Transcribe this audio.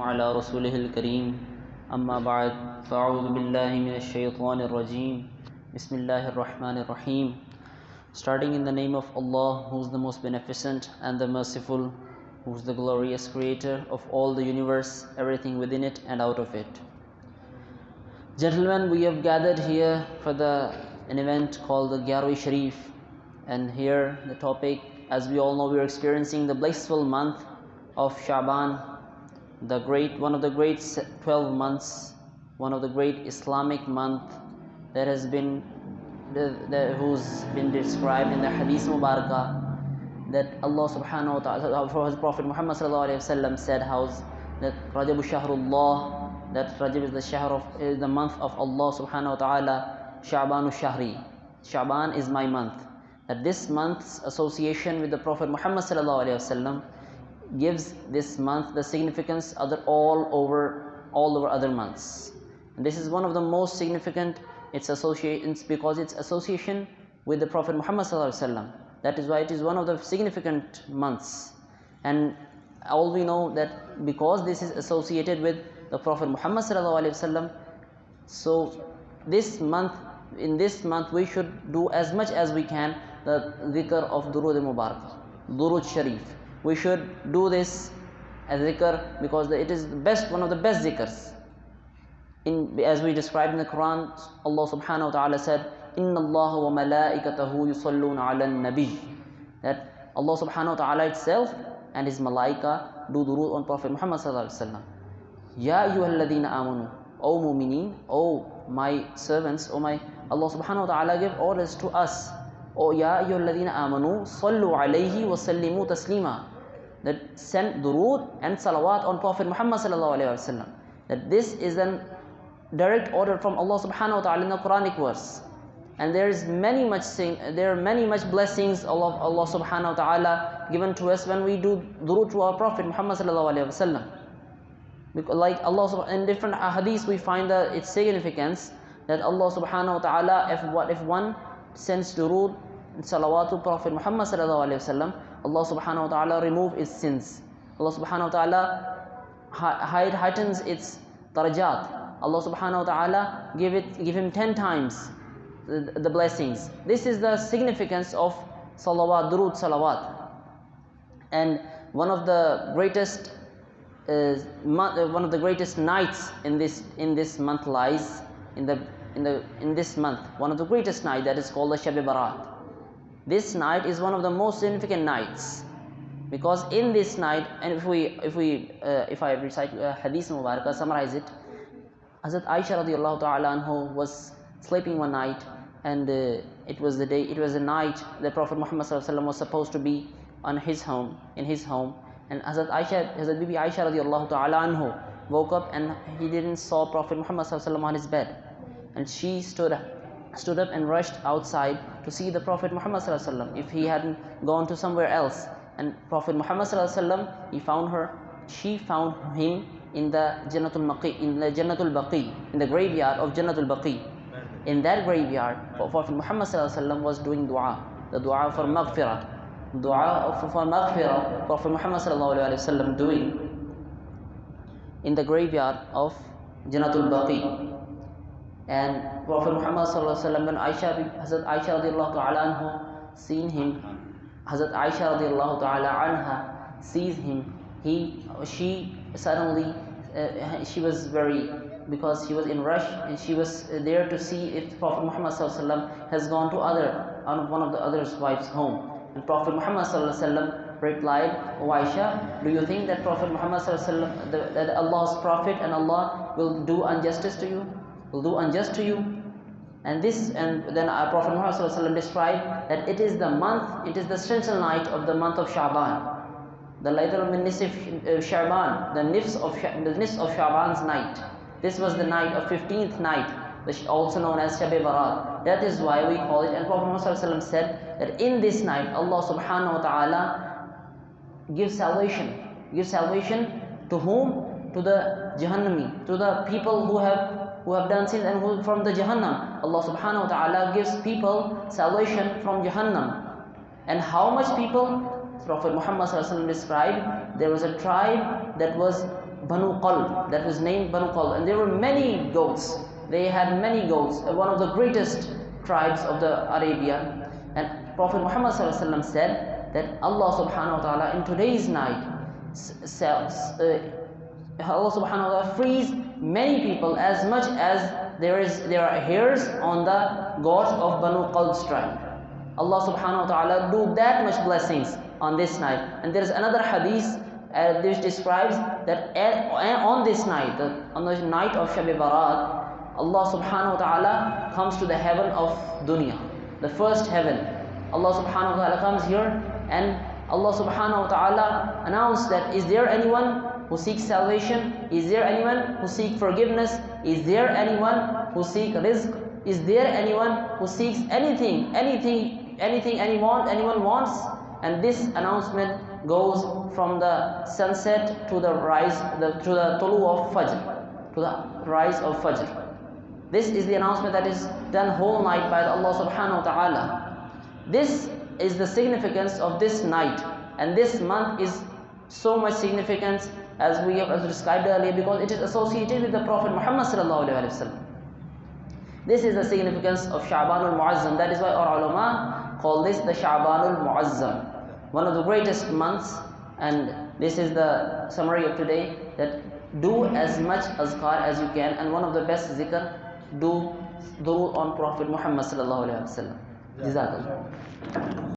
على رسوله الكريم أما بعد فأعوذ بالله من الشيطان الرجيم بسم الله الرحمن الرحيم. Starting in the name of Allah, who is the most beneficent and the merciful, who is the glorious creator of all the universe, everything within it and out of it. Gentlemen, we have gathered here for an event called the Gyarwe Sharif, and here the topic, as we all know, we are experiencing the blissful month of Shaban, one of the great 12 months, one of the great Islamic month that has been who's been described in the Hadith Mubarakah, that Allah subhanahu wa ta'ala, for his Prophet Muhammad sallallahu alayhi wa sallam said that Rajabu Shahrullah, that Rajab is the month of Allah subhanahu wa ta'ala, Shabanu Shahri, Shaban is my month. That this month's association with the Prophet Muhammad sallallahu alayhi wa sallam gives this month the significance all over other months. And this is one of the most significant associations because it's association with the Prophet Muhammad sallallahu alaihi wasallam. That is why it is one of the significant months. And all we know that because this is associated with the Prophet Muhammad sallallahu alaihi wasallam, so in this month we should do as much as we can the dhikr of Durood Mubarak, Durood Sharif. We should do this as dhikr because it is one of the best dhikrs. As we described in the Quran, Allah subhanahu wa ta'ala said, Inna Allah wa malaikatahu yusalluna ala nabi. That Allah subhanahu wa ta'ala itself and his malaika do durood on Prophet Muhammad sallallahu alaihi wasallam. Ya ayyuhalladhina amanu, O mu'mineen, O my servants, Allah subhanahu wa ta'ala gave orders to us. O ya ayyuhalladhina amanu, sallu alayhi wa sallimu taslima. That send durood and salawat on Prophet Muhammad sallallahu alaihi wasallam. That this is an direct order from Allah subhanahu wa ta'ala in the Quranic verse. And there are many much blessings of Allah subhanahu wa ta'ala given to us when we do durood to our Prophet Muhammad sallallahu alaihi wasallam. Because like Allah in different hadiths we find its significance that Allah subhanahu wa ta'ala, if one sends durood and salawat to Prophet Muhammad sallallahu alaihi wasallam, Allah subhanahu wa ta'ala remove its sins. Allah subhanahu wa ta'ala heightens its darajat. Allah subhanahu wa ta'ala give him 10 times the blessings. This is the significance of salawat, durood salawat. And one of the greatest nights in this month lies in this month. One of the greatest night, that is called the Shab-e Barat. This night is one of the most significant nights because in this night, and if I recite Hadith Mubarakah, summarize it, Hazrat Aisha radiallahu ta'ala anhu was sleeping one night, and it was a night the Prophet Muhammad sallallahu alaihi wasallam was supposed to be in his home, and Hazrat Bibi Aisha radiallahu ta'ala anhu woke up and he didn't saw Prophet Muhammad sallallahu alaihi wasallam on his bed, and she stood up and rushed outside to see the Prophet Muhammad sallallahu alaihi wasallam if he hadn't gone to somewhere else. And Prophet Muhammad sallallahu alaihi wasallam, she found him in the Jannatul Baqi, in the graveyard of Jannatul Baqi. In that graveyard, Prophet Muhammad sallallahu alaihi wasallam was doing dua, the dua for maghfirah. Prophet Muhammad sallallahu alaihi wasallam doing in the graveyard of Jannatul Baqi. And Prophet Muhammad sallallahu alaihi wasallam, when Hazrat Aisha radiallahu ta'ala anhu seen him, Hazrat Aisha radiallahu ta'ala anha sees him, she suddenly she was because she was in rush and she was there to see if Prophet Muhammad sallallahu alaihi wasallam has gone to one of the other's wives' home. And Prophet Muhammad sallallahu alaihi wasallam replied, O Aisha, do you think that Prophet Muhammad sallallahu alaihi wasallam, that Allah's Prophet and Allah will do injustice to you? Will do unjust to you? And then Prophet Muhammad sallallahu alaihi wasallam described that it is the essential night of the month of Shaban. The Laylatul min Nisf Shaban, the nisf of Shaban's night. This was the night of 15th night, which also known as Shab-e Barat. That is why we call it. And Prophet Muhammad said that in this night, Allah subhanahu wa ta'ala gives salvation. To whom? To the Jahannami, to the people who have done sins and who from the Jahannam. Allah subhanahu wa ta'ala gives people salvation from Jahannam. And how much people? Prophet Muhammad described there was a tribe that was Banu Qalb, that was named Banu Qalb, and there were many goats. They had many goats, one of the greatest tribes of the Arabia. And Prophet Muhammad ﷺ said that Allah subhanahu wa ta'ala in today's night Allah subhanahu wa ta'ala frees many people as much as there are hairs on the goats of Banu Qalb's tribe. Allah subhanahu wa ta'ala do that much blessings on this night. And there is another hadith which describes that on this night, on the night of Shab Barat, Allah subhanahu wa ta'ala comes to the heaven of dunya, the first heaven. Allah subhanahu wa ta'ala comes here, and Allah subhanahu wa ta'ala announced that, is there anyone who seeks salvation? Is there anyone who seeks forgiveness? Is there anyone who seeks rizq? Is there anyone who seeks anything anyone wants? And this announcement goes from the sunset to the rise, to the tulu of Fajr, to the rise of Fajr. This is the announcement that is done whole night by Allah subhanahu wa ta'ala. This is the significance of this night, and this month is so much significance as we have described earlier, because it is associated with the Prophet Muhammad sallallahu alaihi wasallam. This is the significance of Shaban al-Muazzam. That is why our ulama call this the Shaban al-Muazzam, one of the greatest months. And this is the summary of today, that do as much azkar as you can, and one of the best zikr, do durood on Prophet Muhammad sallallahu alaihi wasallam. Jazakallah.